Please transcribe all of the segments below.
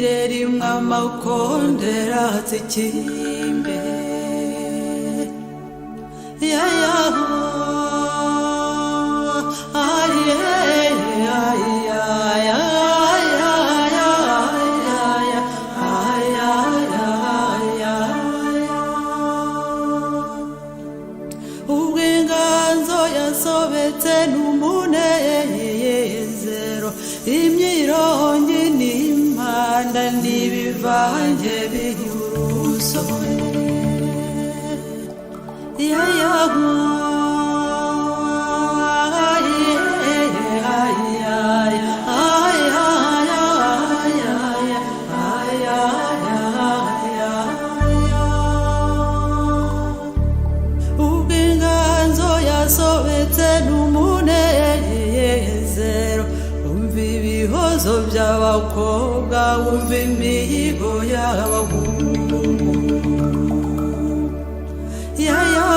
nireri mwamakondera zikimbe ya ya ubw'inganzo yasobetse n'umunezero imyirongi n'impanda n'ibivange binyurusone ya ya ibihozo by'abakobwa wumva imihigo y'abahungu ya ya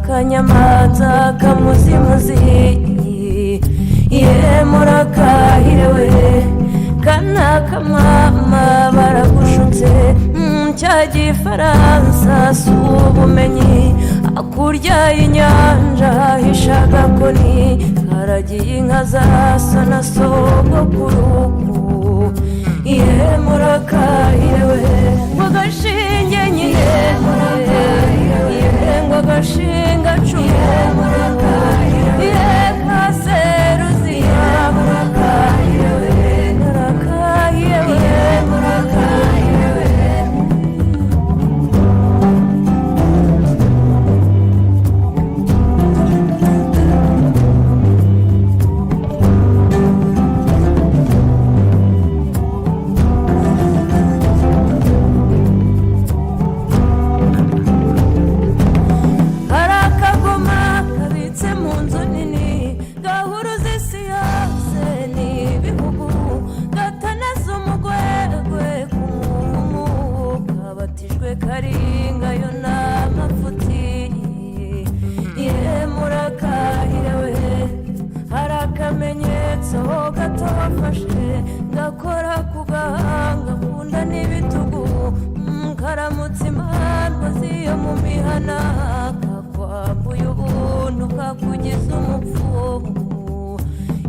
Kanyamanza kamuzimuzi ye murakahirewe kana kamama baragushutse cya gifaransa subumenyi akurya inyanja hishaga koni karagiye inka zasa na sogokuru ye murakahirewe wagashinge nyine wagashinga cuye ye kaseruziya murakahirewe murakahirewe karinga yo namafuti ye murakahirewe harakamenyetso gato wafashe gakora ku gahanga kunda n'ibitugu karamutse imandwa yo mu mihana kakwambuye ubuntu kakugize umupfumu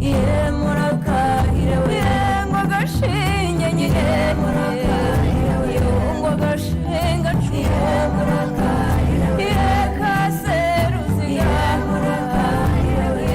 ye murakahire we ngo agashinge nyine murakahire we ngo agashinga cuye murakahire we ye kaseruziga murakahire we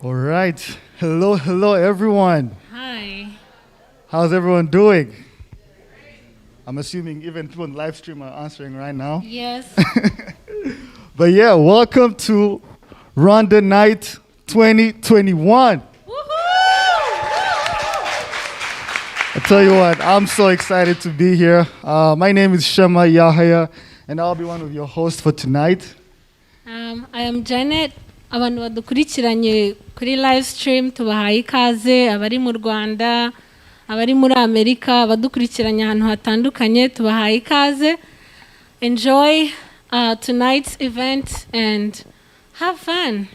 All right. Hello, everyone. Hi. How's everyone doing? I'm assuming even people on live stream are answering right now. Yes. But yeah, welcome to Rwanda Night 2021. I tell you what, I'm so excited to be here. My name is Shema Yahaya, and I'll be one of your hosts for tonight. I am Janet. Abantu badukurikiranye kuri live stream tubahaye ikaze abari mu Rwanda, abari muri Amerika, abadukurikiranye ahantu hatandukanye tubahaye ikaze. Enjoy tonight's event and have fun.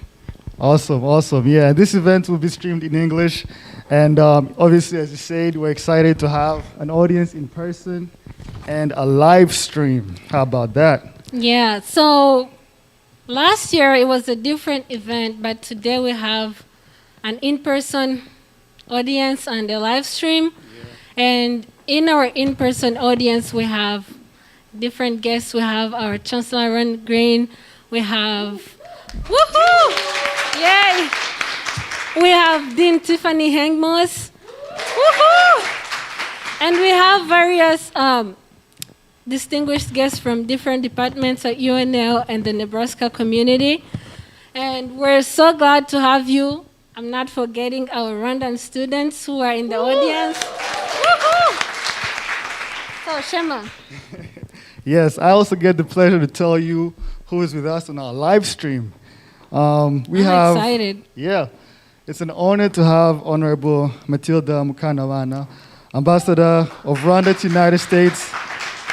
Awesome. Yeah, this event will be streamed in English. And obviously, as you said, we're excited to have an audience in person and a live stream. How about that? Yeah, so last year it was a different event, but today we have an in-person audience and a live stream. Yeah. And in our in-person audience, we have different guests. We have our Chancellor Ron Green. We have, woohoo! Yay! We have Dean Tiffany Hengmos. Woohoo! And we have various distinguished guests from different departments at UNL and the Nebraska community. And we're so glad to have you. I'm not forgetting our Rwandan students who are in the audience. Woohoo! So, Shema. Yes, I also get the pleasure to tell you who is with us on our live stream. I'm excited. Yeah. It's an honor to have Honorable Matilda Mukanawana, Ambassador of Rwanda to United States,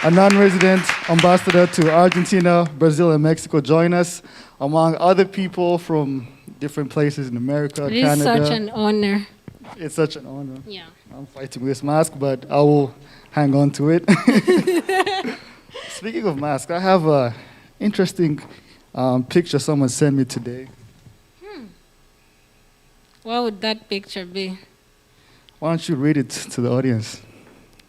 a non-resident ambassador to Argentina, Brazil, and Mexico, join us, among other people from different places in America, It is Canada. such an honor. It's such an honor. Yeah. I'm fighting with this mask, but I will hang on to it. Speaking of masks, I have an interesting picture someone sent me today. What would that picture be? Why don't you read it to the audience?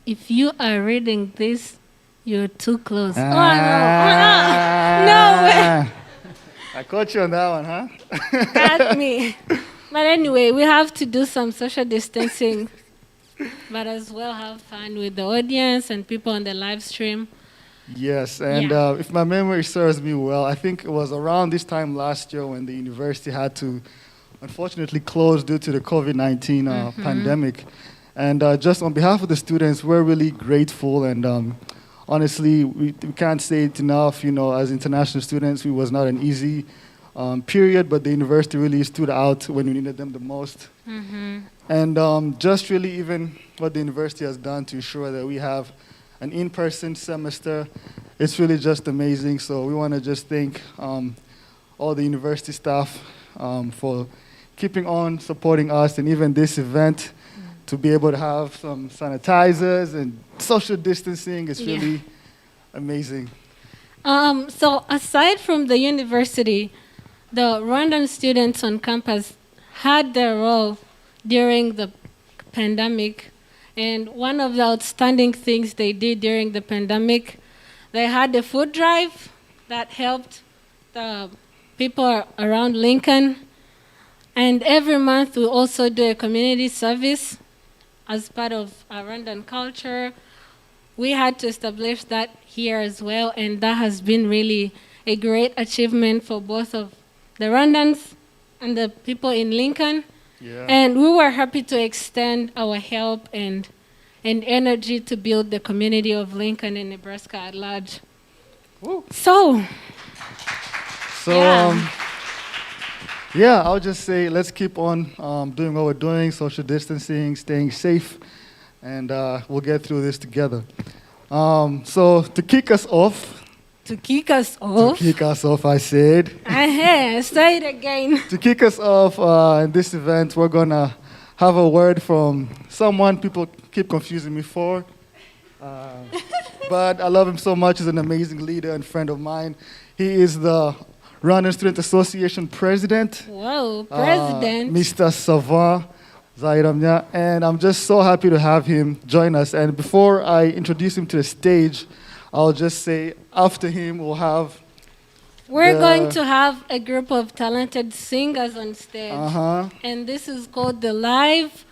If you are reading this, you're too close. Ah. Oh, no. No way. I caught you on that one, huh? Got me. But anyway, we have to do some social distancing, but as well have fun with the audience and people on the live stream. Yes, and Yeah. if my memory serves me well, I think it was around this time last year when the university had to unfortunately close due to the COVID-19 pandemic. And just on behalf of the students, we're really grateful, and honestly, we can't say it enough. You know, as international students, it was not an easy period, but the university really stood out when we needed them the most. And just really even what the university has done to ensure that we have an in-person semester, it's really just amazing. So we want to just thank all the university staff for keeping on supporting us, and even this event, to be able to have some sanitizers and social distancing is really amazing. So aside from the university, the Rwandan students on campus had their role during the pandemic. And one of the outstanding things they did during the pandemic, they had a food drive that helped the people around Lincoln. And every month we also do a community service as part of our Rwandan culture. We had to establish that here as well, and that has been really a great achievement for both of the Rwandans and the people in Lincoln. Yeah. And we were happy to extend our help and energy to build the community of Lincoln and Nebraska at large. Woo. So So, yeah, I'll just say let's keep on doing what we're doing, social distancing, staying safe, and we'll get through this together. So to kick us off, I said, say it again. to kick us off in this event, we're going to have a word from someone people keep confusing me for. But I love him so much. He's an amazing leader and friend of mine. He is the Rwandan Student Association president. Whoa, president. Mr. Savant Zairamnya. And I'm just so happy to have him join us. And before I introduce him to the stage, I'll just say after him we'll have We're going to have a group of talented singers on stage. Uh-huh. And this is called the Live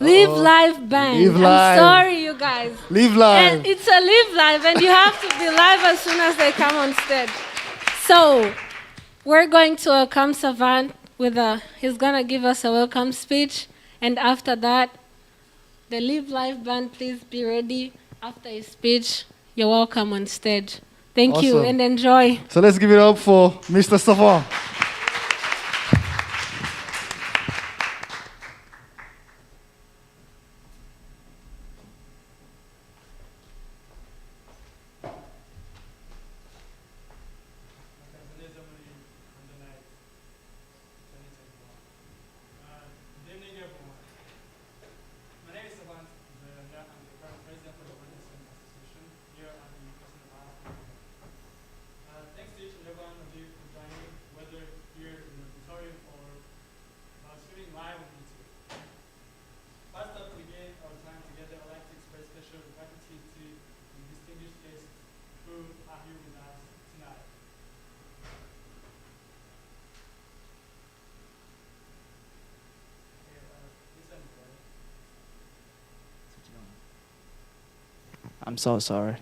Live Band. Live Live. I'm sorry, you guys. Live Live. And it's a Live Live, and you have to be live as soon as they come on stage. So we're going to welcome Savant he's going to give us a welcome speech. And after that, the Live Live Band, please be ready. After his speech, you're welcome on stage. Thank you Awesome. and enjoy. So let's give it up for Mr. Savant. Good evening, everyone. My name is Savant. I'm the current president for the Rwandan Student Association here at the University of Nebraska. Thanks to each and every one of you for joining, whether here in the auditorium or streaming live on YouTube. First up to begin our time together, I'd like to express special gratitude to the distinguished guests who are here with us tonight. I'm so sorry.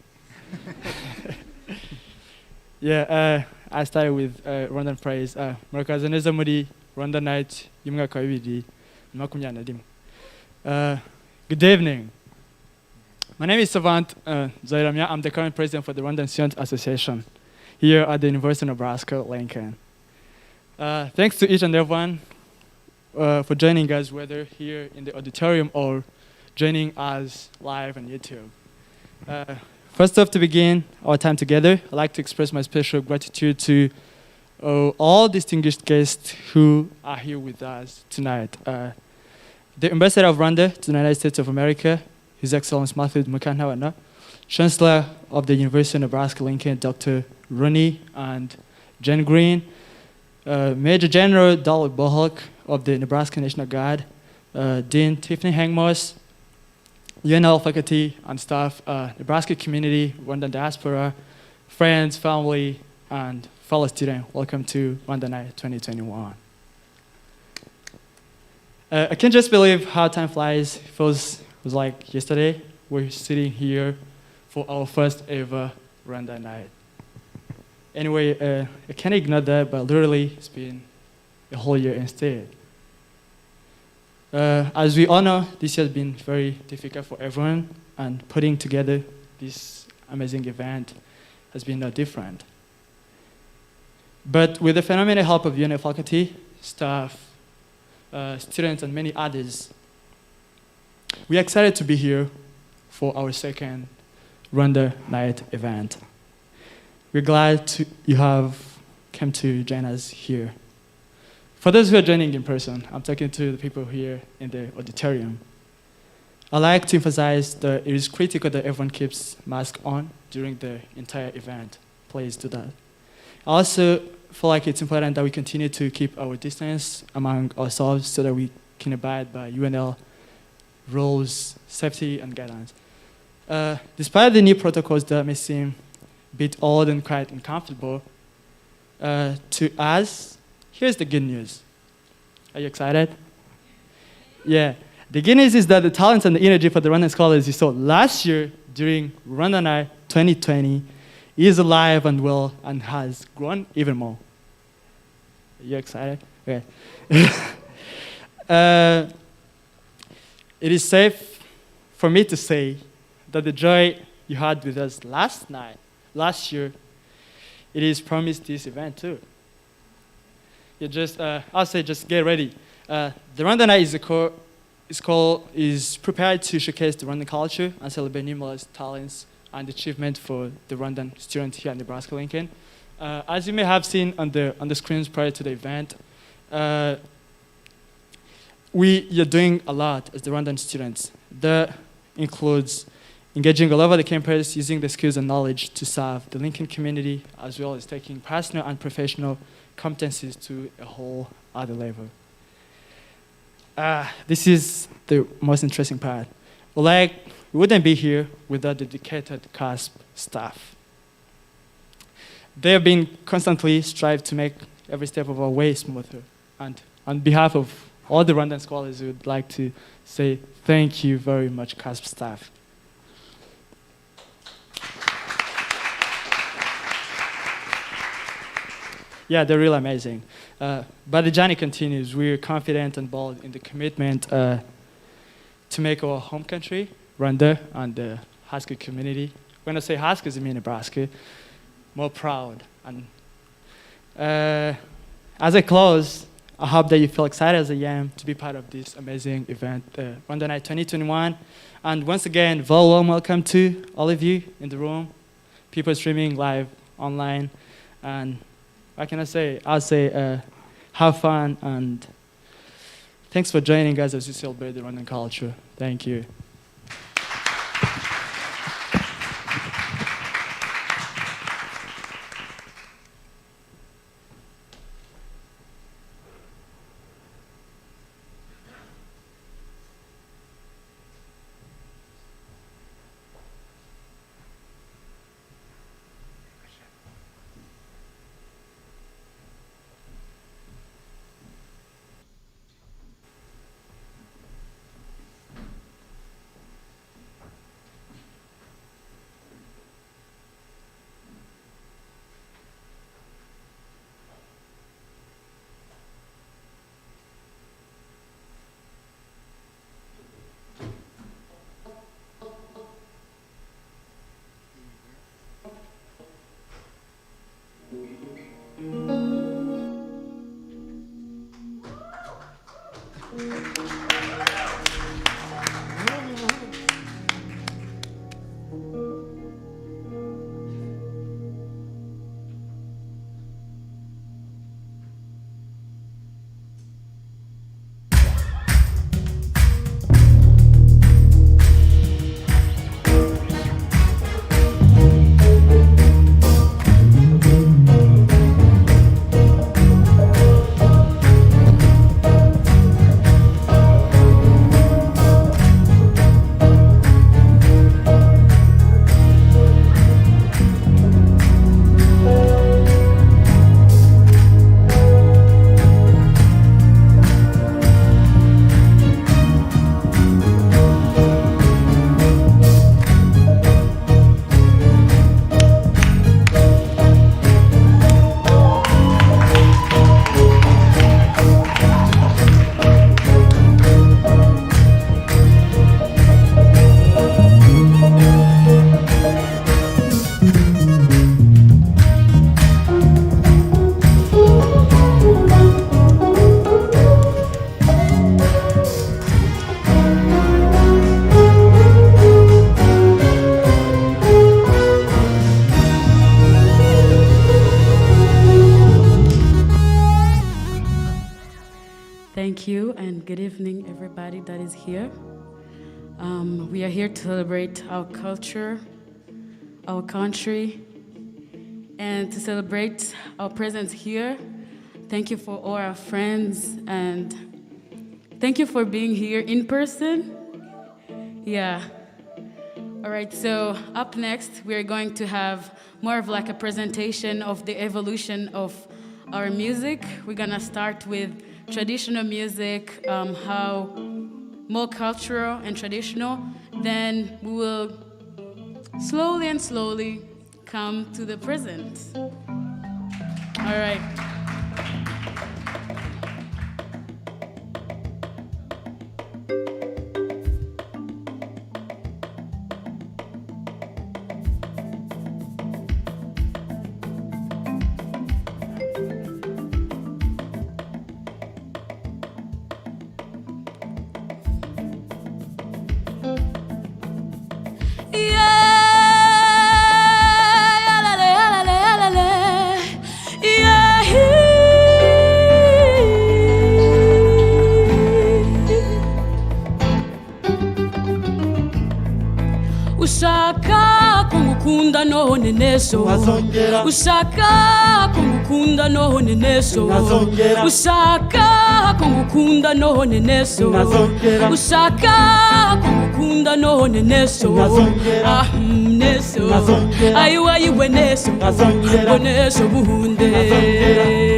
I started with Rwandan praise. Murakaza neza muri Rwanda Night y'umwaka wa 2021. Good evening. My name is Savant Zairamnya. I'm the current president for the Rwandan Student Association here at the University of Nebraska, Lincoln. Thanks to each and everyone for joining us, whether here in the auditorium or joining us live on YouTube. First off, to begin our time together, I'd like to express my special gratitude to all distinguished guests who are here with us tonight. The Ambassador of Rwanda to the United States of America, His Excellency Matthew Mukantabana, Chancellor of the University of Nebraska Lincoln, Dr. Rooney and Jen Green, Major General Donald Bohock of the Nebraska National Guard, Dean Tiffany Hangmoss, UNL faculty and staff, Nebraska community, Rwandan diaspora, friends, family, and fellow students. Welcome to Rwanda Night 2021. I can't just believe how time flies. It was like yesterday. We're sitting here for our first ever Rwanda Night. Anyway, I can't ignore that, but literally it's been a whole year instead. As we all know, this year has been very difficult for everyone, and putting together this amazing event has been no different. But with the phenomenal help of UNL faculty, staff, students, and many others, we are excited to be here for our second Rwanda Night event. We're glad you have come to join us here. For those who are joining in person, I'm talking to the people here in the auditorium. I'd like to emphasize that it is critical that everyone keeps mask on during the entire event. Please do that. I also feel like it's important that we continue to keep our distance among ourselves so that we can abide by UNL rules, safety, and guidelines. Despite the new protocols that may seem a bit old and quite uncomfortable, to us, here's the good news. Are you excited? Yeah. The good news is that the talents and the energy for the Rwandan Scholars you saw last year during Rwanda Night 2020 is alive and well and has grown even more. Are you excited? Okay. It is safe for me to say that the joy you had with us last year, it is promised this event too. You just, I'll say, just get ready. The Rwanda Night is prepared to showcase the Rwandan culture and celebrate numerous talents and achievement for the Rwandan students here at Nebraska Lincoln. As you may have seen on the screens prior to the event, we are doing a lot as the Rwandan students. That includes engaging all over the campus, using the skills and knowledge to serve the Lincoln community, as well as taking personal and professional competencies to a whole other level. This is the most interesting part. We wouldn't be here without the dedicated CASP staff. They have been constantly strive to make every step of our way smoother. And on behalf of all the Rwandan Scholars, we would like to say thank you very much, CASP staff. Yeah, they're really amazing. But the journey continues. We're confident and bold in the commitment to make our home country, Rwanda, and the high school community, when I say high schools, I mean Nebraska, more proud. And as I close, I hope that you feel excited as I am to be part of this amazing event, Rwanda Night 2021. And once again, very warm welcome to all of you in the room, people streaming live online, and what can I say? I'll say have fun, and thanks for joining us as we celebrate the Rwandan culture. Thank you. everybody that is here. We are here to celebrate our culture, our country, and to celebrate our presence here. Thank you for all our friends, and thank you for being here in person. Yeah. All right, so up next, we're going to have more of like a presentation of the evolution of our music. We're gonna start with traditional music, how more cultural and traditional. Then we will slowly and slowly come to the present. All right. Ushaka kungukunda none neso Ushaka kungukunda none neso Ushaka kungukunda none neso Ushaka kungukunda none neso Ah neso Ayiwa yiwe neso Boneso buhunde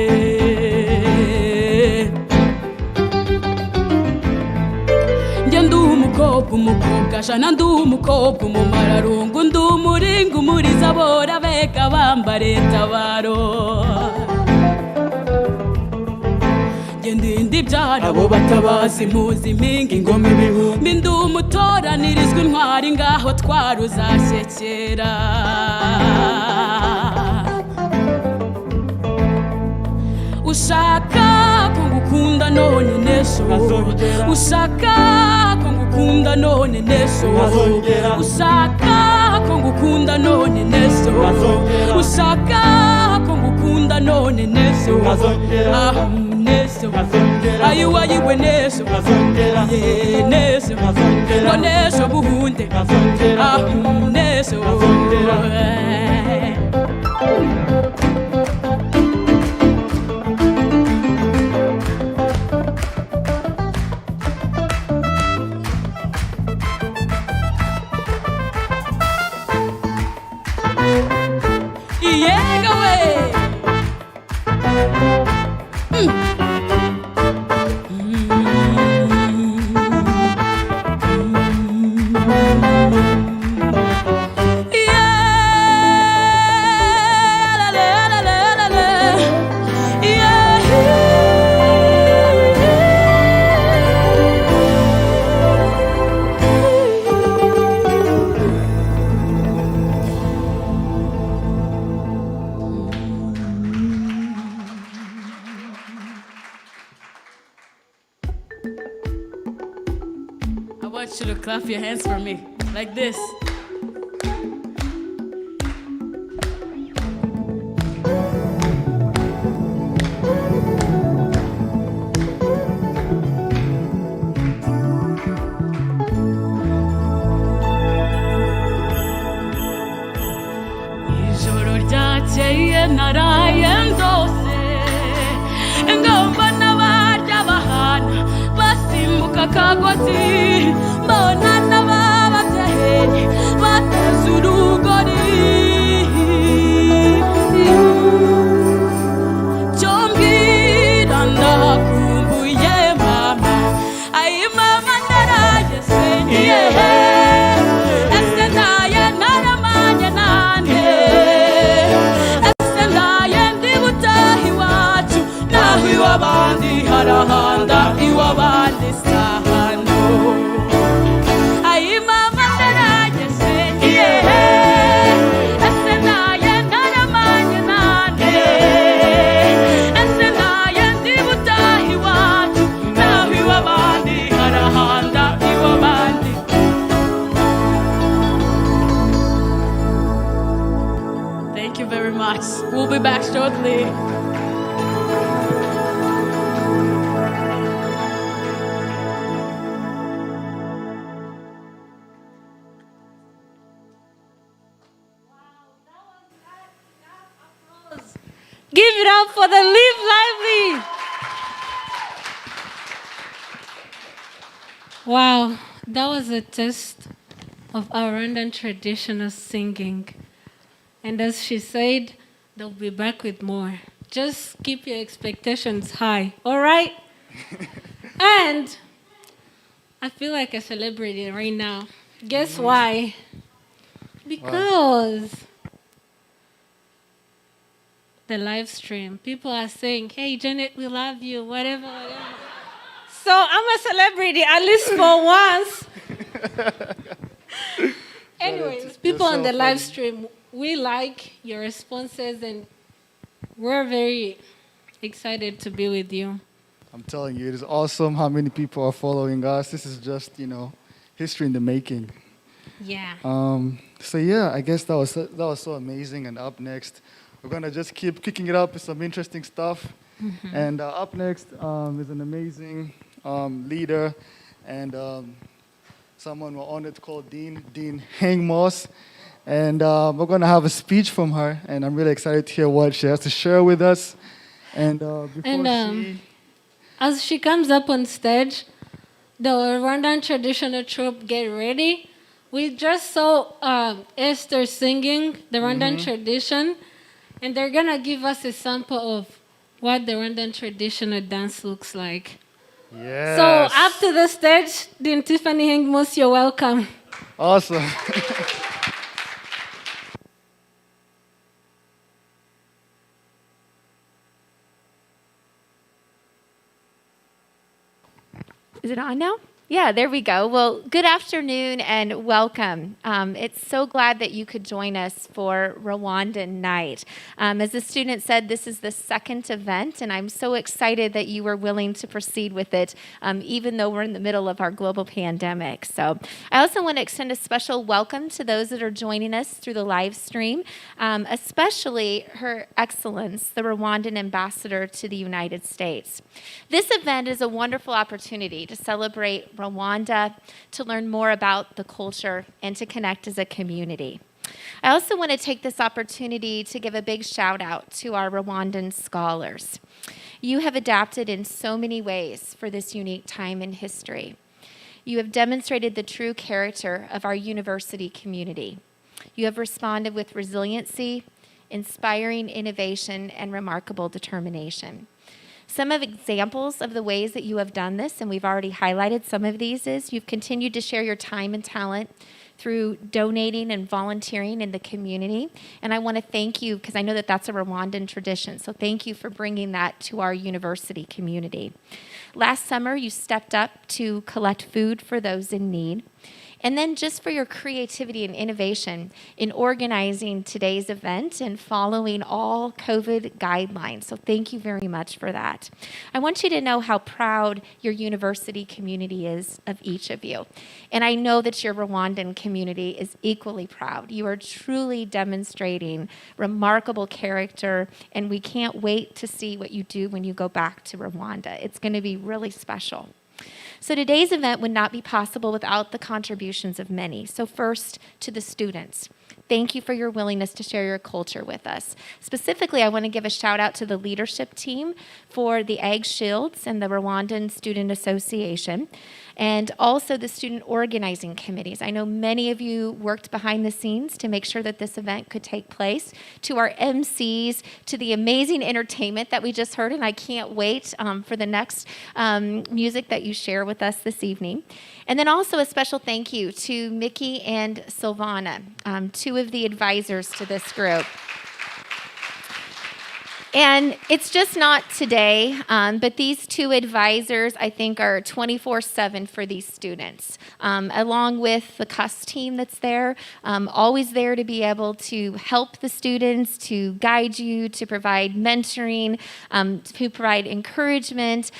umukobwa jana ndi umukobwa umumararungu ndi umuringa umuriza bora beka bambare tabaro Ndi byara abo batabazi muzi impinga ingoma ibihumbi ndi umutoranirizwa intwari ngaho twaruzashyekera Ushaka kungukunda none neso Ushaka kungukunda none neso Ushaka kungukunda none neso Ushaka kungukunda none neso Ah neso Ayiwa yiwe neso Yeah neso Ngo neso buhunde Ah neso I want you to clap your hands for me, like this. Ijoro ryakeye naraye ndose ingamba n'abarya bahana basimbuka kagozi mbona n'abababyeyi bateze urugori cyombwira ndakumbuye mama ayi mama ndaraye sengiye ese ndaye naramanye nande ese ndaye ndi butahi wacu naho iwabandi harahanda iwabandi sahano ayi mama ndaraye sengiye ese ndaye naramanye nande ese ndaye ndi butahi wacu naho iwabandi harahanda iwabandi Thank you very much. We'll be back shortly. Give it up for the Live Lively. Wow, that was a test of our Rwandan traditional singing. And as she said, they'll be back with more. Just keep your expectations high, all right? And I feel like a celebrity right now. Guess why? Because the live stream, people are saying, hey, Janet, we love you, whatever, whatever. So I'm a celebrity, at least for once. Anyways, people on the live stream, we like your responses, and we're very excited to be with you. I'm telling you, it is awesome how many people are following us. This is just, history in the making. Yeah. So yeah, I guess that was so amazing. And up next, we're gonna just keep kicking it up with some interesting stuff. Mm-hmm. And up next is an amazing leader and someone we're honored called Dean Hang Moss. And we're gonna have a speech from her, and I'm really excited to hear what she has to share with us. And as she comes up on stage, the Rwandan traditional troupe get ready. We just saw Esther singing the Rwandan tradition, and they're gonna give us a sample of what the Rwandan traditional dance looks like. Yes. So up to the stage, Dean Tiffany Hengmus, you're welcome. Awesome. Is it on now? Yeah, there we go. Well, good afternoon and welcome. It's so glad that you could join us for Rwandan Night. As the student said, this is the second event, and I'm so excited that you were willing to proceed with it, even though we're in the middle of our global pandemic. So I also want to extend a special welcome to those that are joining us through the live stream, especially Her Excellence, the Rwandan Ambassador to the United States. This event is a wonderful opportunity to celebrate Rwanda, to learn more about the culture, and to connect as a community. I also want to take this opportunity to give a big shout out to our Rwandan Scholars. You have adapted in so many ways for this unique time in history. You have demonstrated the true character of our university community. You have responded with resiliency, inspiring innovation, and remarkable determination. Some of examples of the ways that you have done this, and we've already highlighted some of these, is you've continued to share your time and talent through donating and volunteering in the community. And I want to thank you, because I know that that's a Rwandan tradition, so thank you for bringing that to our university community. Last summer, you stepped up to collect food for those in need. And then just for your creativity and innovation in organizing today's event and following all COVID guidelines. So thank you very much for that. I want you to know how proud your university community is of each of you. And I know that your Rwandan community is equally proud. You are truly demonstrating remarkable character, and we can't wait to see what you do when you go back to Rwanda. It's going to be really special. So today's event would not be possible without the contributions of many. So first, to the students. Thank you for your willingness to share your culture with us. Specifically, I want to give a shout out to the leadership team for the Egg Shields and the Rwandan Student Association, and also the student organizing committees. I know many of you worked behind the scenes to make sure that this event could take place. To our MCs, to the amazing entertainment that we just heard, and I can't wait for the next music that you share with us this evening. And then also a special thank you to Mickey and Silvana, two of the advisors to this group. And it's just not today, but these two advisors, I think, are 24/7 for these students, along with the CUS team that's there, always there to be able to help the students, to guide you, to provide mentoring, to provide encouragement,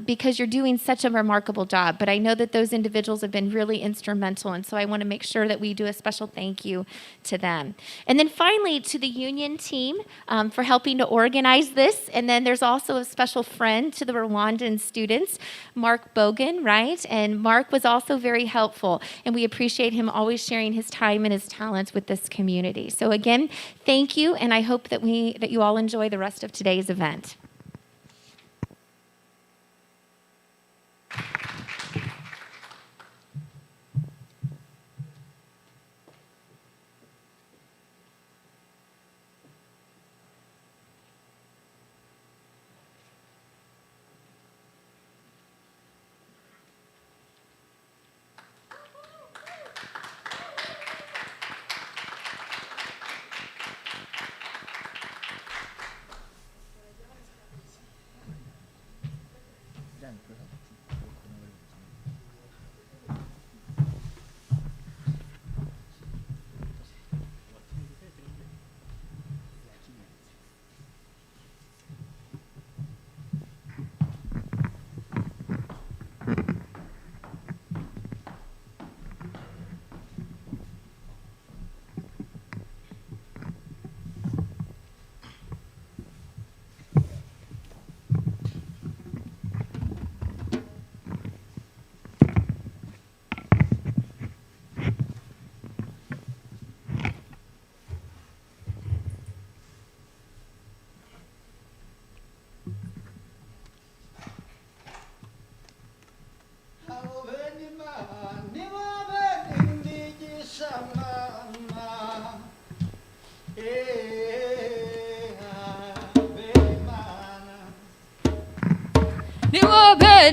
because you're doing such a remarkable job. But I know that those individuals have been really instrumental, and so I want to make sure that we do a special thank you to them. And then finally, to the union team for helping to organize organized this. And then there's also a special friend to the Rwandan students, Mark Bogan, right? And Mark was also very helpful, and we appreciate him always sharing his time and his talents with this community. So again, thank you, and I hope that you all enjoy the rest of today's event.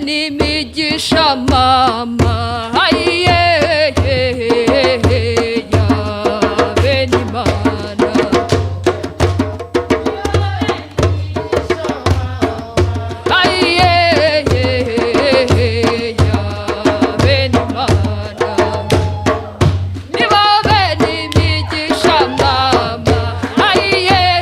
Nimigisha mama aye ya benimana aye ya benimana niba benimigisha mama aye ya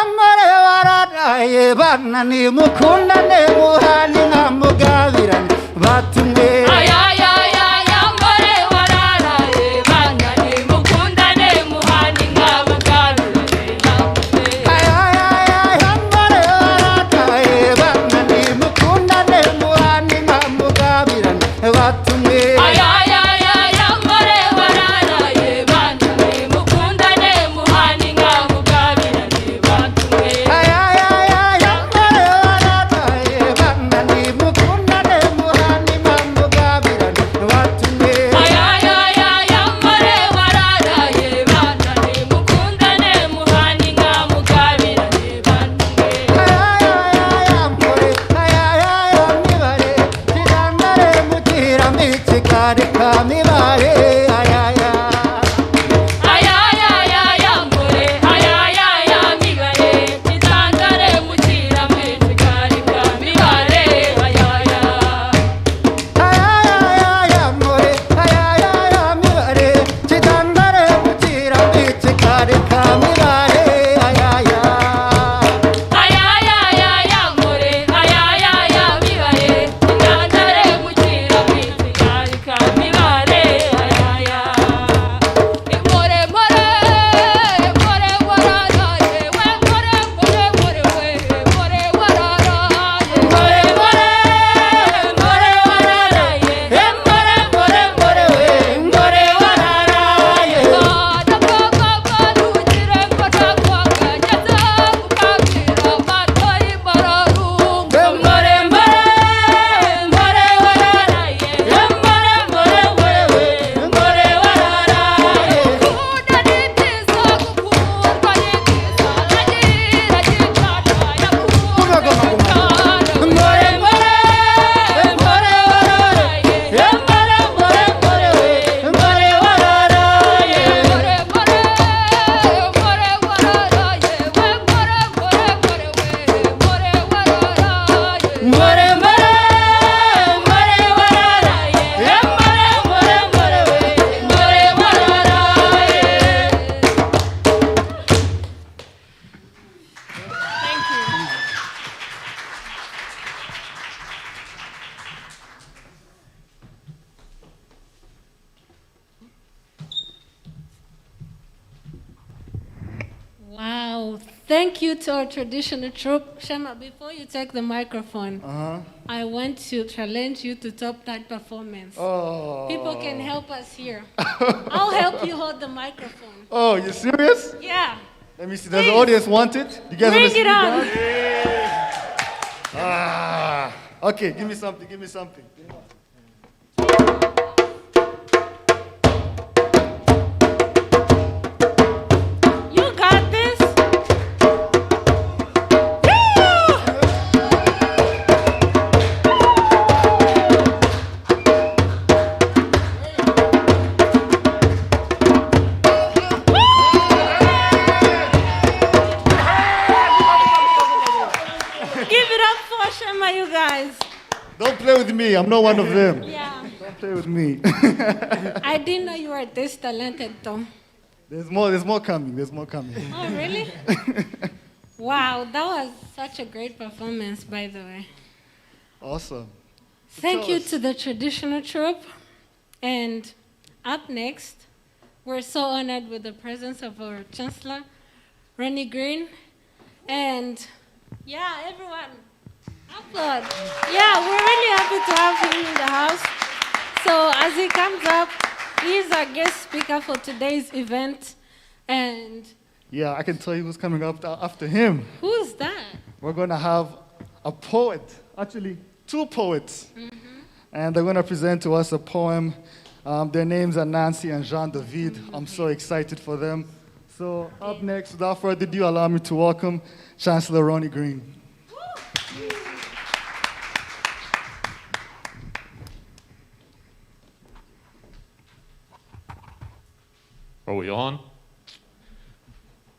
Amore wararaye bana ni mukundane muhani nkamugabirane batumwe amore wararaye bana ni mukundane muhani nkamugabirane amore wararaye bana ni mukundane muhani nkamugabirane batumwe amore wararaye chikari kamibare ayaya ayayayaya ngore ayayaya mibare kitandare mukira mwicikari kamibare ayaya ayaya more ayaya mibare chitandare muchira bichikari kamibare ayaya ayayayaya ngore ayayaya mibare kitandare mukira mwicikari kamibare ayaya more more more wararaye we more more more we more wararaye more wararaye more more we more wararaye Wow. Thank you to our traditional troupe. Shema, before you take the microphone, I want to challenge you to top that performance. Oh. People can help us here. I'll help you hold the microphone. Oh, you serious? Yeah. Let me see. Does the audience want it? You guys Bring want to see it on. Ah. Okay, give me something. Give me something. You got this. Give it up for Shema, you guys. Don't play with me. I'm not one of them. Yeah. Don't play with me. I didn't know you were this talented, Tom. There's more coming. There's more coming. Oh, really? Wow, that was such a great performance, by the way. Awesome. Thank tell you us. to the traditional troupe. And up next, we're so honored with the presence of our Chancellor, Ronnie Green. And yeah, everyone, applaud. Yeah, we're really happy to have him in the house. So as he comes up, he's our guest speaker for today's event. And Yeah, I can tell you who's coming up after him. who's that? We're going to have a poet, actually, two poets. And they're going to present to us a poem. Their names are Nancy and Jean David. I'm so excited for them. So, up next, without further ado, allow me to welcome Chancellor Ronnie Green. Are we on?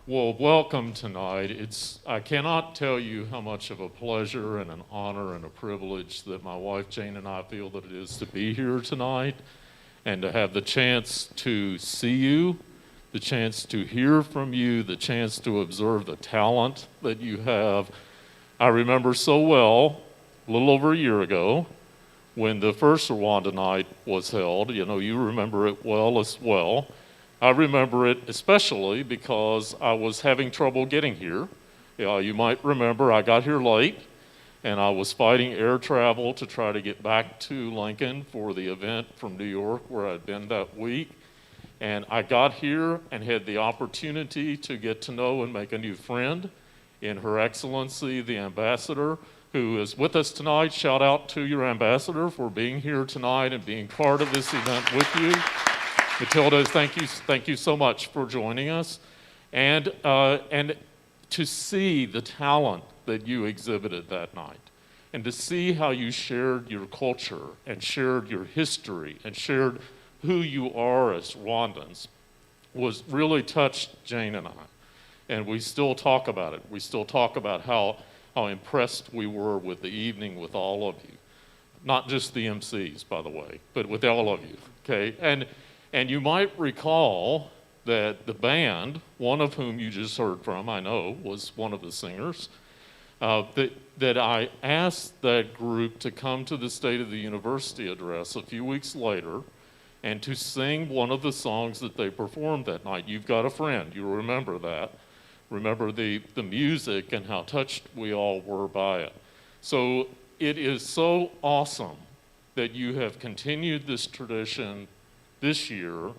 Well, welcome tonight. I cannot tell you how much of a pleasure and an honor and a privilege that my wife Jane and I feel that it is to be here tonight and to have the chance to see you, the chance to hear from you, the chance to observe the talent that you have. I remember so well, a little over a year ago, when the first Rwanda Night was held. You know, you remember it well as well. I remember it especially because I was having trouble getting here. You might remember I got here late, and I was fighting air travel to try to get back to Lincoln for the event from New York where I'd been that week. And I got here and had the opportunity to get to know and make a new friend in Her Excellency, the Ambassador, who is with us tonight. Shout out to your Ambassador for being here tonight and being part of this event with you. Matilda, thank you so much for joining us. And to see the talent that you exhibited that night and to see how you shared your culture and shared your history and shared who you are as Rwandans was really touched Jane and I. And we still talk about it. We still talk about how impressed we were with the evening with all of you. Not just the MCs, by the way, but with all of you, okay? And you might recall that the band, one of whom you just heard from, I know, was one of the singers, that I asked that group to come to the State of the University address a few weeks later and to sing one of the songs that they performed that night. You've Got a Friend, you remember that. Remember the music and how touched we all were by it. So it is so awesome that you have continued this tradition this year,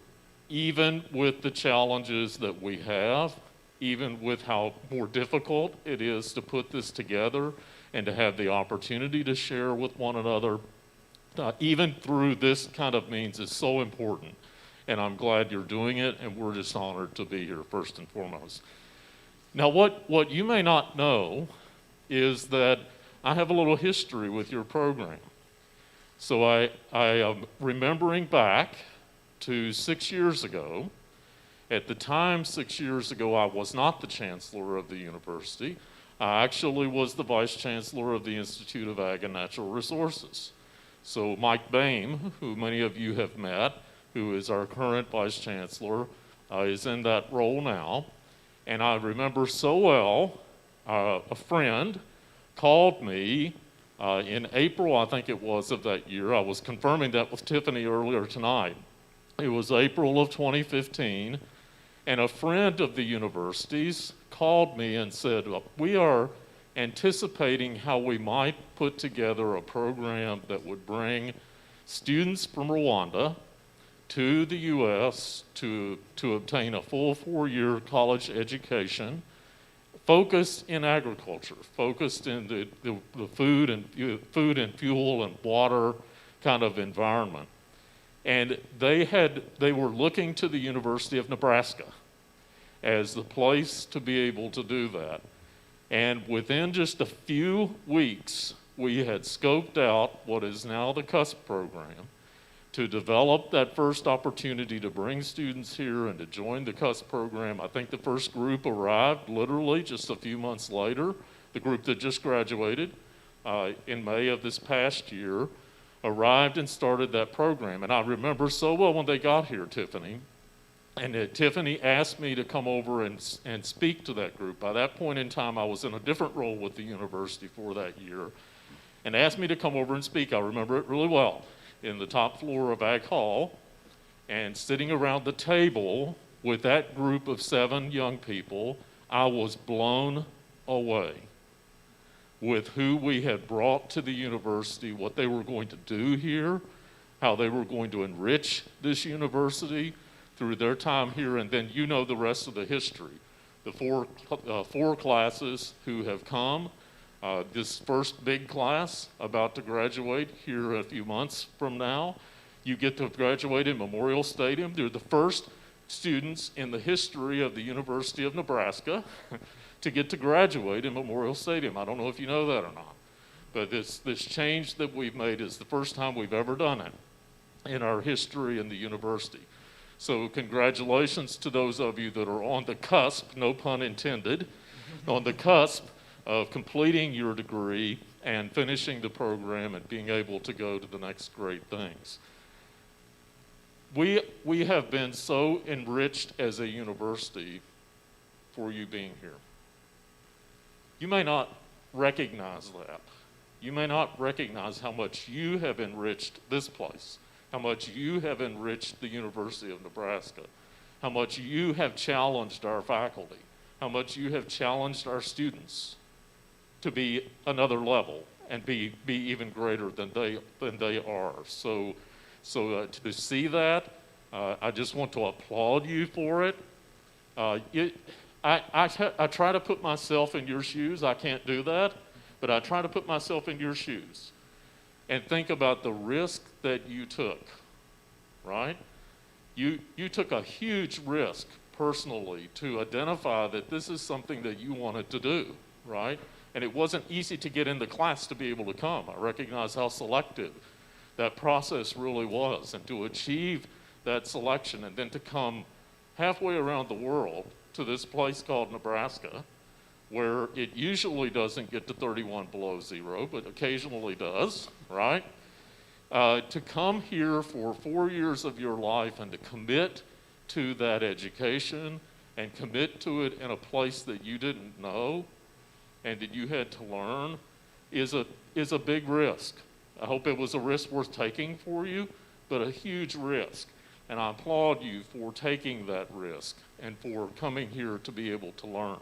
even with the challenges that we have, even with how more difficult it is to put this together and to have the opportunity to share with one another, even through this kind of means is so important. And I'm glad you're doing it, and we're just honored to be here first and foremost. Now, what you may not know is that I have a little history with your program. So I am remembering back to 6 years ago. At the time, 6 years ago, I was not the chancellor of the university. I actually was the vice chancellor of the Institute of Ag and Natural Resources. So Mike Boehm, who many of you have met, who is our current vice chancellor, is in that role now. And I remember so well, a friend called me in April, I think it was, of that year. I was confirming that with Tiffany earlier tonight. It was April of 2015, and a friend of the university's called me and said, we are anticipating how we might put together a program that would bring students from Rwanda to the U.S. to obtain a full 4-year college education, focused in agriculture, focused in the food and fuel and water kind of environment. And they were looking to the University of Nebraska as the place to be able to do that. And within just a few weeks, we had scoped out what is now the CUSP program to develop that first opportunity to bring students here and to join the CUSP program. I think the first group arrived literally just a few months later, the group that just graduated in May of this past year, arrived and started that program. And I remember so well when they got here, Tiffany, and Tiffany asked me to come over and speak to that group. By that point in time, I was in a different role with the university for that year, and asked me to come over and speak. I remember it really well, in the top floor of Ag Hall, and sitting around the table with that group of 7 young people. I was blown away with who we had brought to the university, what they were going to do here, how they were going to enrich this university through their time here, and then you know the rest of the history. The four classes who have come, this first big class about to graduate here a few months from now, you get to graduate in Memorial Stadium. They're the first students in the history of the University of Nebraska to get to graduate in Memorial Stadium. I don't know if you know that or not, but this change that we've made is the first time we've ever done it in our history in the university. So congratulations to those of you that are on the cusp, no pun intended, on the cusp of completing your degree and finishing the program and being able to go to the next great things. We have been so enriched as a university for you being here. You may not recognize that. You may not recognize how much you have enriched this place, how much you have enriched the University of Nebraska, how much you have challenged our faculty, how much you have challenged our students to be another level and be even greater than they are. So to see that, I just want to applaud you for it. I try to put myself in your shoes. I can't do that, but I try to put myself in your shoes and think about the risk that you took, right? You took a huge risk personally to identify that this is something that you wanted to do, right? And it wasn't easy to get into class to be able to come. I recognize how selective that process really was. And to achieve that selection and then to come halfway around the world to this place called Nebraska, where it usually doesn't get to 31 below zero, but occasionally does, right? To come here for 4 years of your life and to commit to that education and commit to it in a place that you didn't know and that you had to learn is a big risk. I hope it was a risk worth taking for you, but a huge risk. And I applaud you for taking that risk and for coming here to be able to learn.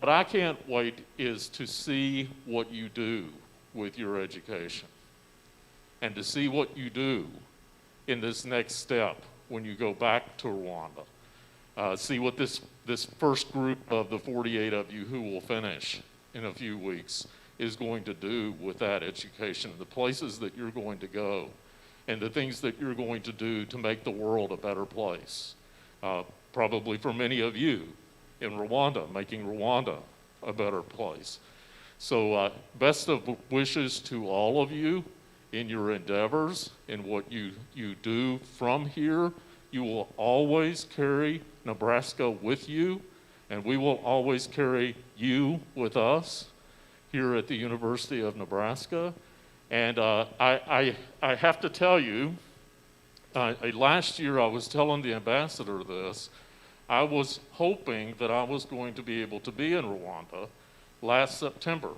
What I can't wait is to see what you do with your education and to see what you do in this next step when you go back to Rwanda. See what this first group of the 48 of you who will finish in a few weeks is going to do with that education, the places that you're going to go, and the things that you're going to do to make the world a better place. Probably for many of you in Rwanda, making Rwanda a better place. So best of wishes to all of you in your endeavors, in what you do from here. You will always carry Nebraska with you, and we will always carry you with us here at the University of Nebraska. And I have to tell you, last year I was telling the ambassador this. I was hoping that I was going to be able to be in Rwanda last September.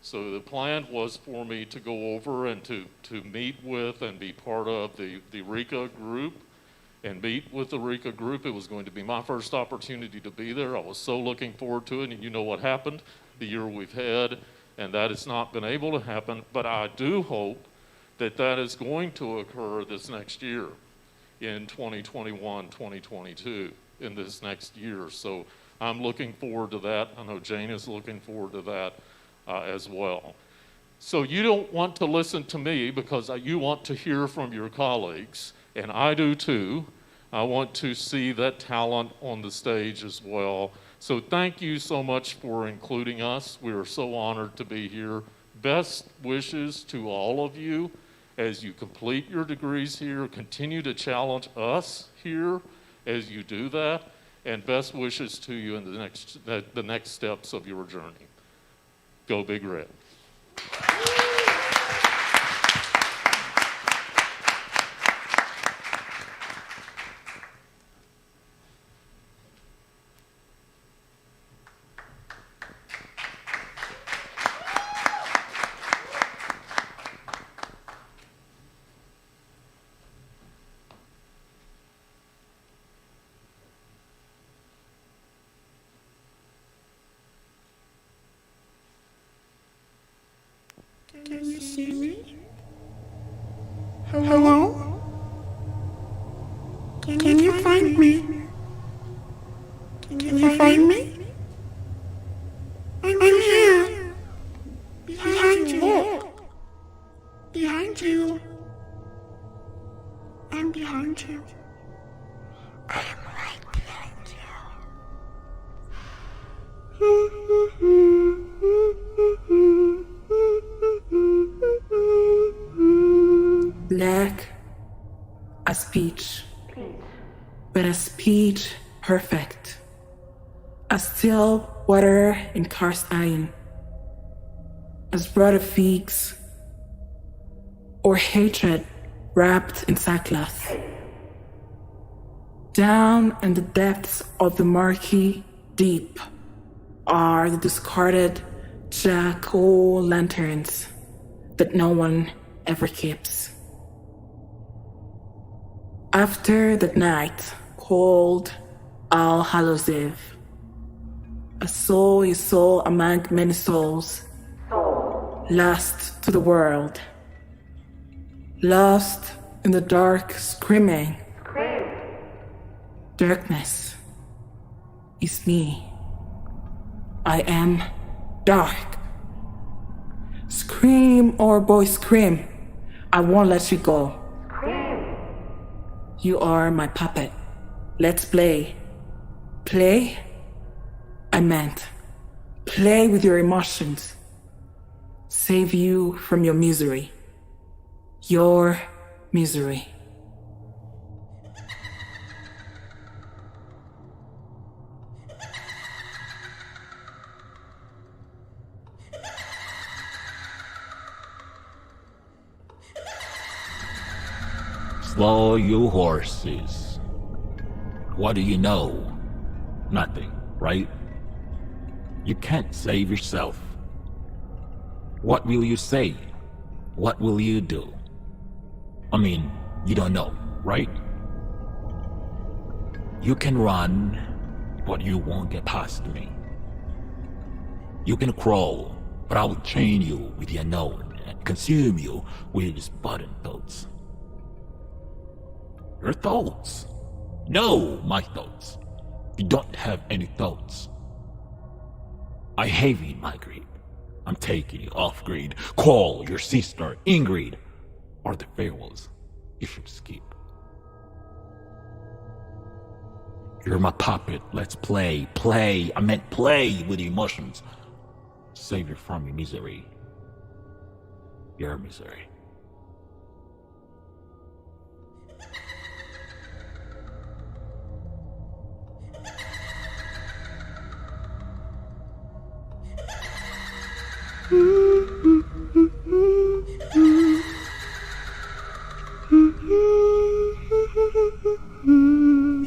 So the plan was for me to go over and to meet with and be part of the RICA group and meet with the RICA group. It was going to be my first opportunity to be there. I was so looking forward to it, and you know what happened the year we've had, and that has not been able to happen. But I do hope that that is going to occur this next year in 2021, 2022, in this next year. So I'm looking forward to that. I know Jane is looking forward to that as well. So you don't want to listen to me because you want to hear from your colleagues, and I do too. I want to see that talent on the stage as well. So thank you so much for including us. We are so honored to be here. Best wishes to all of you as you complete your degrees here. Continue to challenge us here as you do that, and best wishes to you in the next steps of your journey. Go Big Red. Can you see me? Hello? Can you find me? Can you find me? I'm here. Behind you. Look. Behind you. I'm behind you. I am right behind you. Black as peach, but a speech perfect, as still water in cast iron, as broad of figs, or hatred wrapped in sackcloth. Down in the depths of the murky deep are the discarded jack-o'-lanterns that no one ever keeps. After that night called All Hallows Eve, a soul is soul among many souls, lost to the world, lost in the dark screaming. Darkness is me. I am dark. Scream, or boy, scream. I won't let you go. Scream. You are my puppet. Let's play. Play? I meant Play with your emotions. Save you from your misery. Your misery. Slow your horses. What do you know? Nothing, right? You can't save yourself. What will you say? What will you do? I mean, you don't know, right? You can run, but you won't get past me. You can crawl, but I will chain you with the unknown and consume you with spotted thoughts. Your thoughts? No, my thoughts. You don't have any thoughts. I have you in my grip. I'm taking you off grid. Call your sister Ingrid, or the farewells you should skip. You're my puppet. Let's play. Play. I meant play with the emotions. Save you from your misery. Your misery.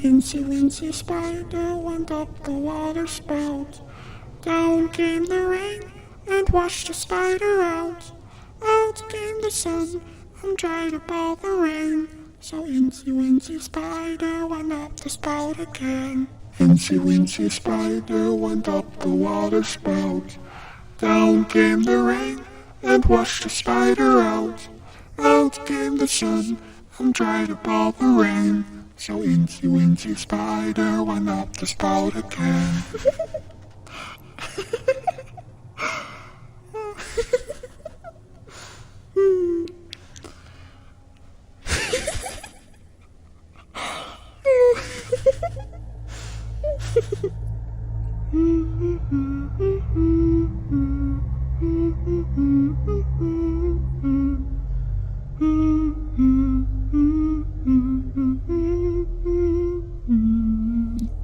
Incy Wincy Spider went up the water spout. Down came the rain and washed the spider out. Out came the sun and dried up all the rain. So Incy Wincy Spider went up the spout again. Incy Wincy Spider went up the water spout. Down came the rain and washed the spider out. Out came the sun and dried up all the rain. So Incy Wincy Spider went up the spout again.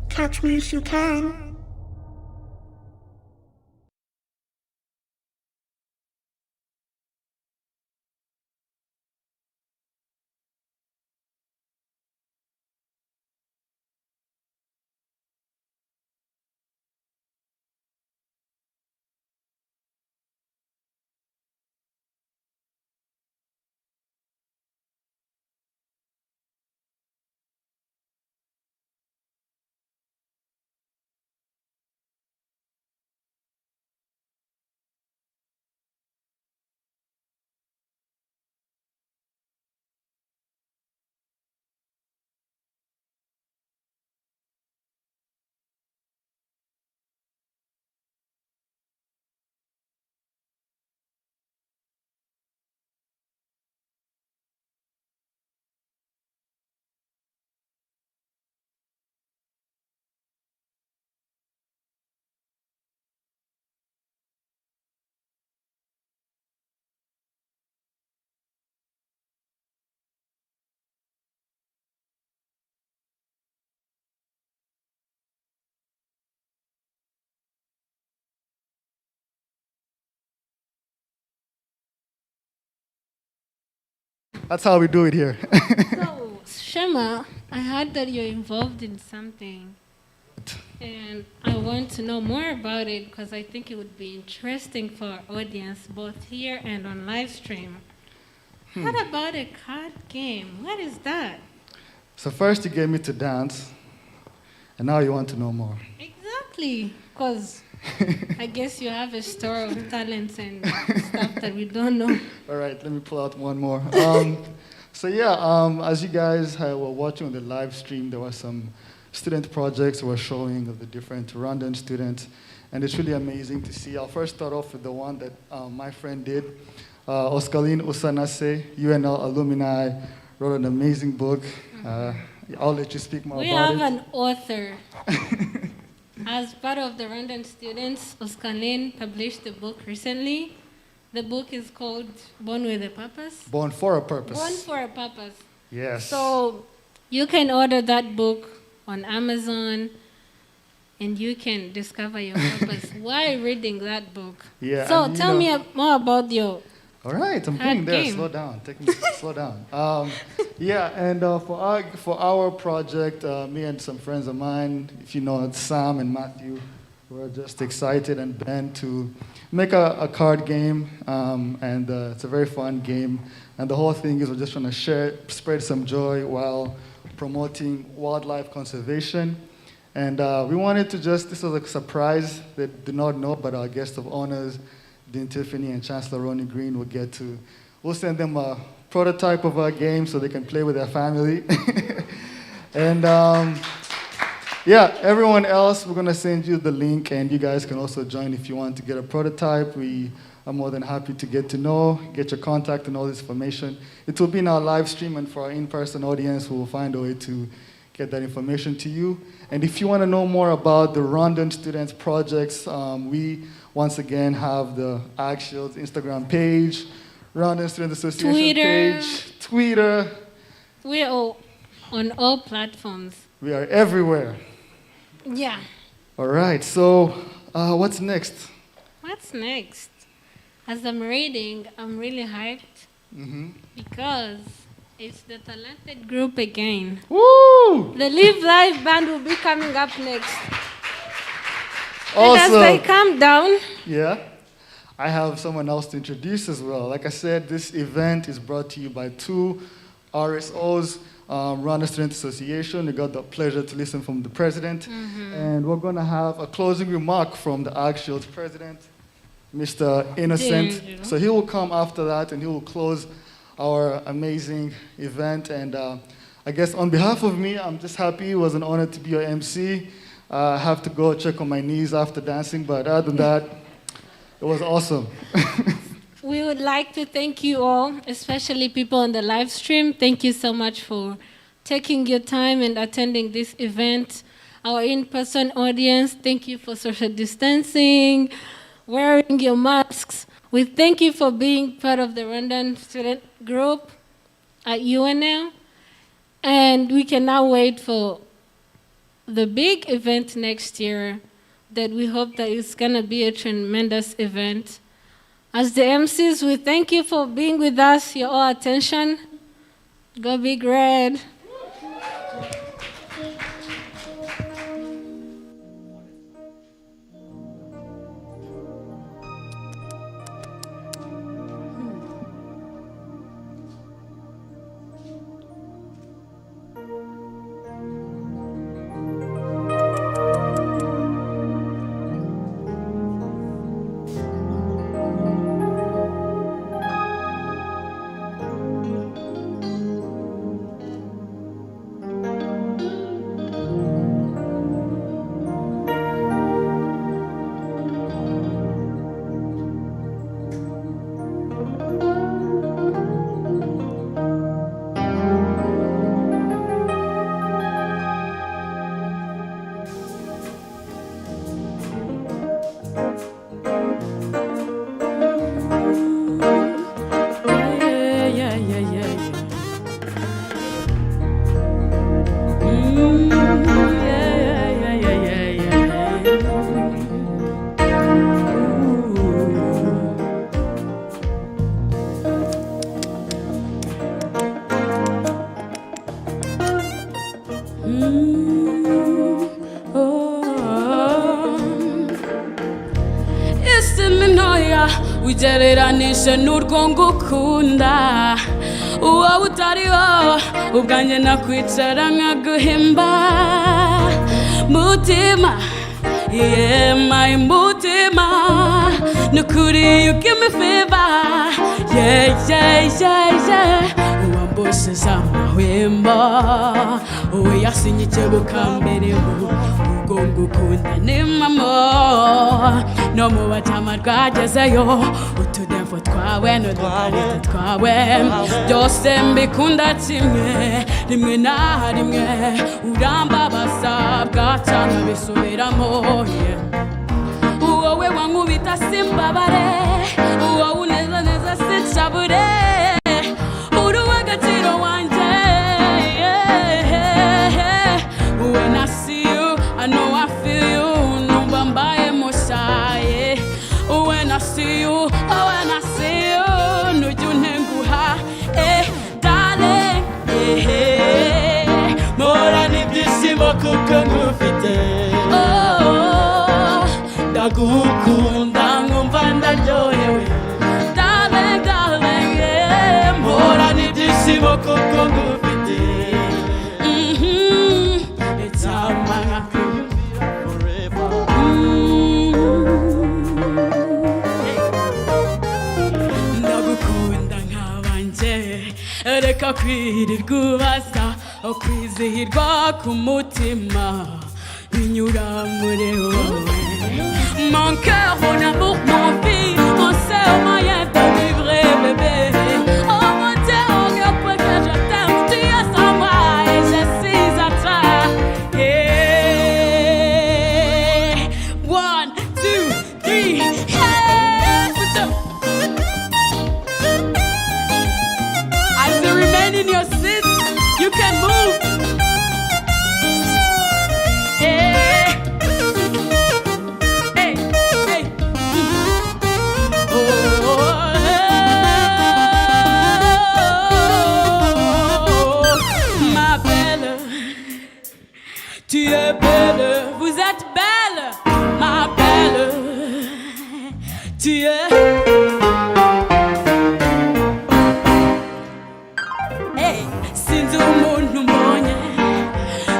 Catch me if you can. That's how we do it here. So, Shema, I heard that you're involved in something, and I want to know more about it because I think it would be interesting for our audience, both here and on live stream. What about a card game? What is that? So first you gave me to dance, and now you want to know more. Exactly, because I guess you have a store of talents and stuff that we don't know. All right, let me pull out one more. So as you guys were watching on the live stream, there were some student projects we were showing of the different Rwandan students, and it's really amazing to see. I'll first start off with the one that my friend did. Oscaline Usanase, UNL alumni, wrote an amazing book. I'll let you speak more about it. We have an author. As part of the Rwandan students, Oscar Lane published a book recently. The book is called Born with a Purpose. Born for a Purpose. Born for a Purpose. Yes. So you can order that book on Amazon and you can discover your purpose while reading that book. Yeah. So and, tell me more about your All right, I'm getting there. game. Slow down. Take me slow down. Yeah, and for our project, me and some friends of mine, if you know Sam and Matthew, we're just excited and bent to make a card game, and it's a very fun game. And the whole thing is we're just trying to spread some joy while promoting wildlife conservation. And we wanted to this was a surprise that did not know, but our guest of honors, Dean Tiffany and Chancellor Ronnie Green, we'll send them a prototype of our game so they can play with their family. And yeah, everyone else, we're gonna send you the link and you guys can also join if you want to get a prototype. We are more than happy to get your contact and all this information. It will be in our live stream, and for our in-person audience, we will find a way to get that information to you. And if you want to know more about the Rwandan Students projects, we once again have the Shields Instagram page, Rwandan Student Association page, Twitter. We are on all platforms. We are everywhere. Yeah. All right, so what's next? What's next? As I'm reading, I'm really hyped because it's the talented group again. Woo! The Live Live band will be coming up next. Awesome. And as they come down, yeah, I have someone else to introduce as well. Like I said, this event is brought to you by two RSOs, Rwanda Student Association. We got the pleasure to listen from the president. And we're going to have a closing remark from the Shields president, Mr. Innocent. So he will come after that and he will close our amazing event. And I guess on behalf of me, I'm just happy. It was an honor to be your MC. I have to go check on my knees after dancing, but other than that, it was awesome. we would like to thank you all, especially people on the live stream. Thank you so much for taking your time and attending this event. Our in-person audience, thank you for social distancing, wearing your masks. We thank you for being part of the Rwandan student group at UNL. And we can now wait for the big event next year that we hope that it's going to be a tremendous event. As the MCs, we thank you for being with us, your all attention. Go Big Red. Wigereranishe n'urwo ngukunda uwo utariho ubwanjye nakwicara nkaguhimba mutima my mutima nukuri you give me fever uwambosheje amahwemba uwo yasinye ikebuka mbere ubwo ngukunda ni mama no mu batama rwagezeyo utudevo twa twawe n'udukarita twawe byose mbikunda kimwe rimwe na rimwe urambabaza bwaca nkabisubiramo wowe wankubita simbabare wowe uneza neza sincabure uri uw'agaciro wanjye when I see you I know I feel you numva mbaye mushaye when I see you nujya untenguha darling mpora n'ibyishimo kuko ngufite ndagukunda nkumva ndaryohewe darling mpora n'ibyishimo kuko ngufite ndagukunda nk'abanje reka kwirirwa ubaza kwizihirwa ku mutima binyura muri wowe mon cœur mon amour mon vie mon seul moyen de vivre bébé oh mon Dieu oh Dieu pour que je t'aime tu es à moi et je suis à toi yeah 1 2 3 hey as you remain in your seat you can move tu es belle, vous êtes belle, ma belle, tu es. Hey, sinzi umuntu mbonye,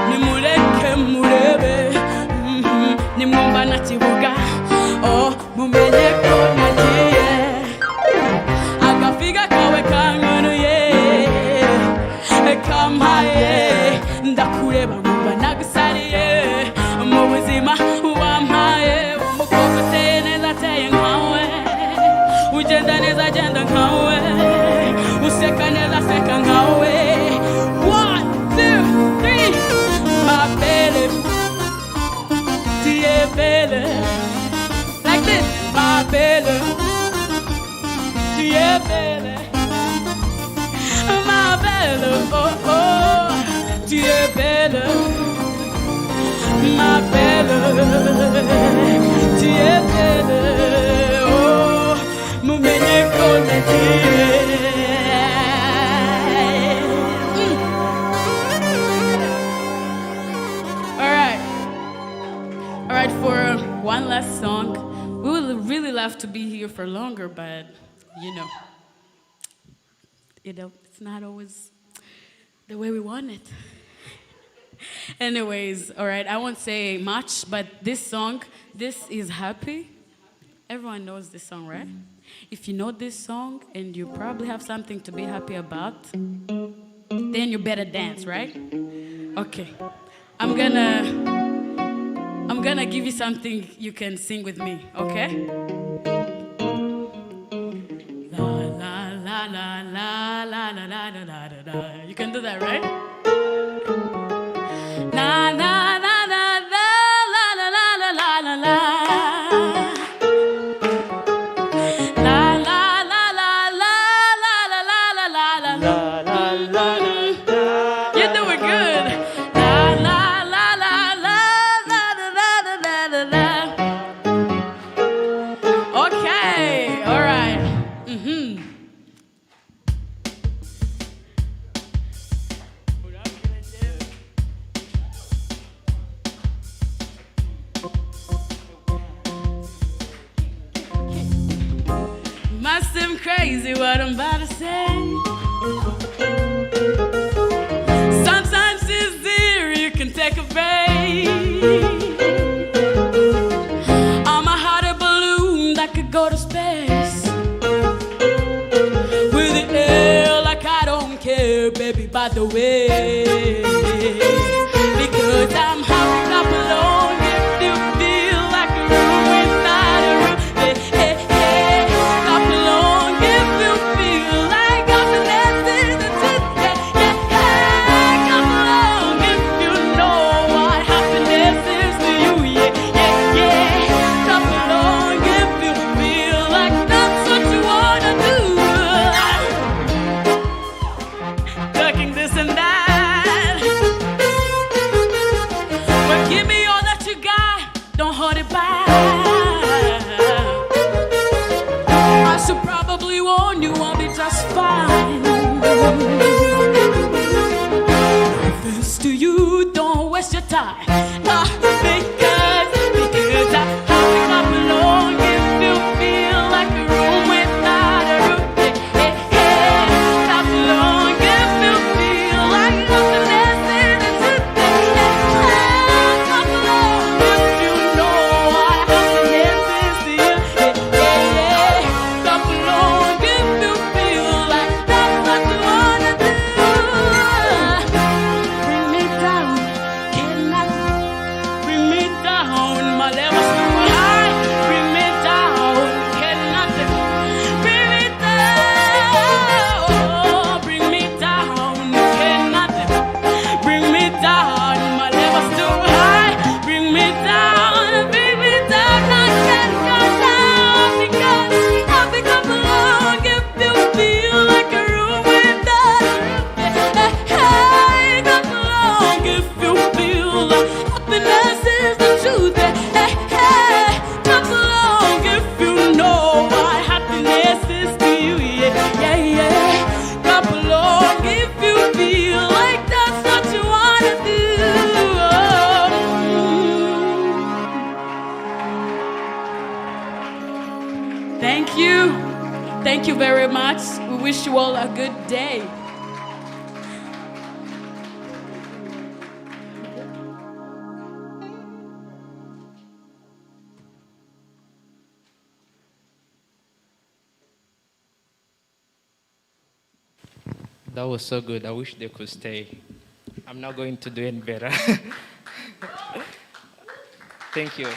nimureke murebe, nimwumva nakivuga, oh mumenye ko nagiye, agafiga kawe kankonoye, kampaye, ndakureba nkumva nagusariye, mu buzima wampaye, umukobwa uteye neza ateye nkawe, ugenda neza agenda nkawe, useka neza aseka nkawe. 1 2 3 ma belle, tu es belle, like this, ma belle, tu es belle, ma belle, oh oh, tu es belle, ma belle, tu es belle, oh, mumenye koneti. All right, for one last song. We would really love to be here for longer, but you know, it's not always the way we want it. Anyways, all right, I won't say much, but this song, this is Happy. Everyone knows this song, right? If you know this song and you probably have something to be happy about, then you better dance, right? Okay. I'm gonna give you something you can sing with me, okay? La la la la la la la la la la la. You can do that, right? Na na na na na la la la la la la la. La la la la la la la la la la la. You're doing good. La la la la la la la la la la. Okay, all right. Must seem crazy what I'm about to say. Sometimes it's dear, you can take a break. I'm a hot air balloon that could go to space. With the air like I don't care, baby, by the way. Because I'm happy, clap along if you feel like a room inside a room. Hey, hey, hey. Clap along if Because I clap along if you feel like a room without a roof. Clap along if you feel like nothing else is the truth. Clap along if you know what happiness is to you. Clap along if you feel like that's what you wanna do. Bring me down, cannot bring me down. My level's too high. Bring me down, cannot bring me down. Bring me down, cannot bring me down. My level's too high. Bring me down, bring me down. I can't go down because I'll become alone if you feel like a room without a roof. Hey, come along if you feel like happiness is the truth. Hey, come along if you know what happiness is to you. Come along if you feel like that's what you wanna do. Thank you. Thank you very much. We wish you all a good day. That was so good. I wish they could stay. I'm not going to do any better. Thank you.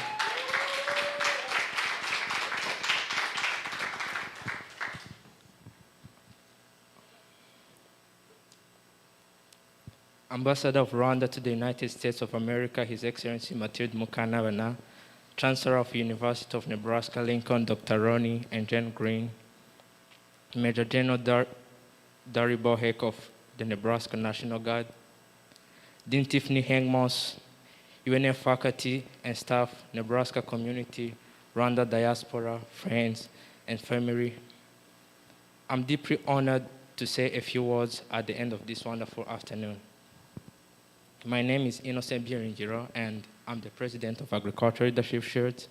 Ambassador of Rwanda to the United States of America, His Excellency Mathilde Mukantabana, Chancellor of University of Nebraska, Lincoln, Dr. Ronnie and Jen Green, Major General Dari Bohek of the Nebraska National Guard, Dean Tiffany Hengmos, UNL faculty and staff, Nebraska community, Rwanda diaspora, friends, and family. I'm deeply honored to say a few words at the end of this wonderful afternoon. My name is Innocent Biringiro, and I'm the president of Agriculture Leadership Shirt.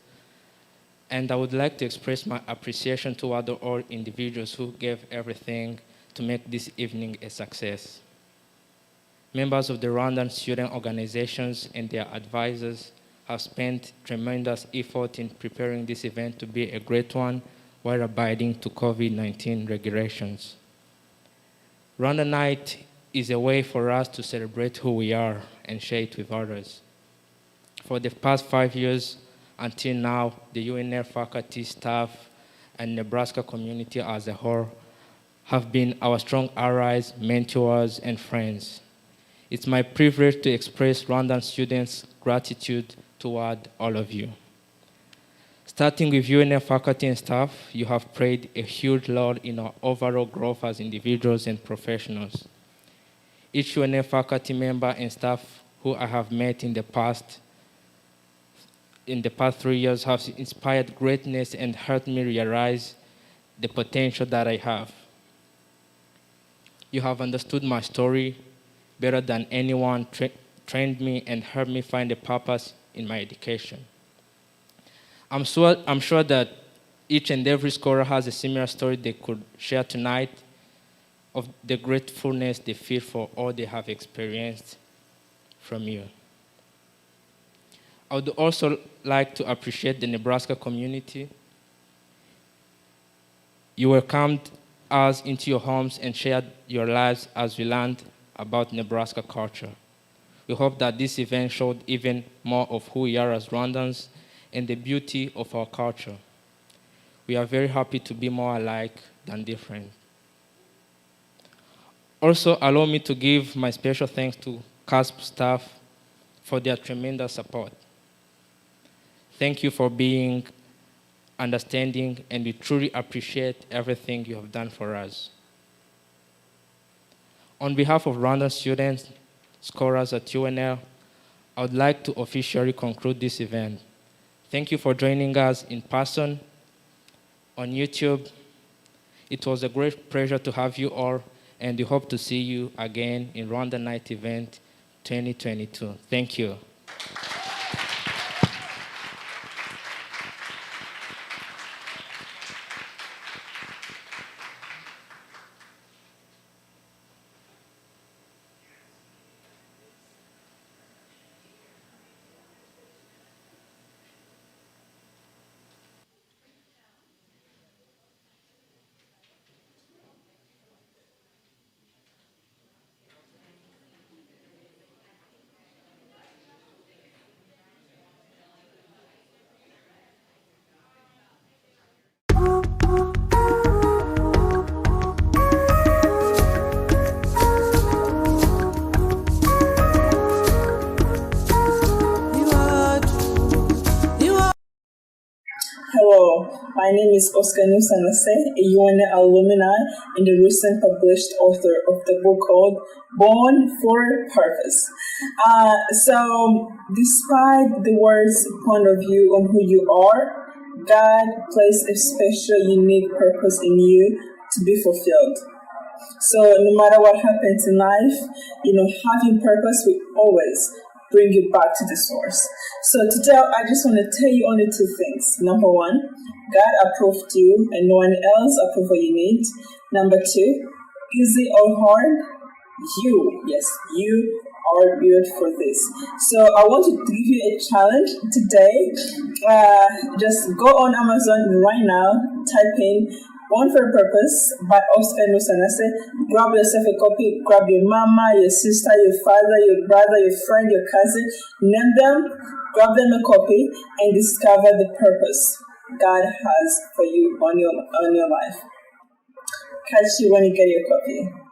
And I would like to express my appreciation toward all individuals who gave everything to make this evening a success. Members of the Rwandan student organizations and their advisors have spent tremendous effort in preparing this event to be a great one while abiding to COVID-19 regulations. Rwanda Night is a way for us to celebrate who we are and share it with others. For the past 5 years until now, the UNL faculty, staff, and Nebraska community as a whole have been our strong allies, mentors, and friends. It's my privilege to express Rwandan students' gratitude toward all of you. Starting with UNL faculty and staff, you have played a huge role in our overall growth as individuals and professionals. Each UNL faculty member and staff who I have met in the past 3 years have inspired greatness and helped me realize the potential that I have. You have understood my story better than anyone, trained me and helped me find a purpose in my education. I'm sure that each and every scholar has a similar story they could share tonight of the gratefulness they feel for all they have experienced from you. I would also like to appreciate the Nebraska community. You welcomed us into your homes and shared your lives as we learned about Nebraska culture. We hope that this event showed even more of who we are as Rwandans and the beauty of our culture. We are very happy to be more alike than different. Also, allow me to give my special thanks to CASP staff for their tremendous support. Thank you for being understanding, and we truly appreciate everything you have done for us. On behalf of Rwandan Student Scholars at UNL, I would like to officially conclude this event. Thank you for joining us in person, on YouTube. It was a great pleasure to have you all, and we hope to see you again in Rwanda Night event 2022. Thank you. My name is Oscar Nusanase, a UNL alumni and the recent published author of the book called Born for Purpose. So, despite the world's point of view on who you are, God placed a special, unique purpose in you to be fulfilled. So no matter what happens in life, having purpose will always bring you back to the source. So today, I just want to tell you only two things. Number one, God approved you and no one else approved what you need. Number two, easy or hard, you are built for this. So I want to give you a challenge today. Just go on Amazon right now, type in Born for Purpose by Oscar Nusanase. Grab yourself a copy, grab your mama, your sister, your father, your brother, your friend, your cousin, name them, grab them a copy, and discover the purpose God has for you on your life. Catch you when you get your copy.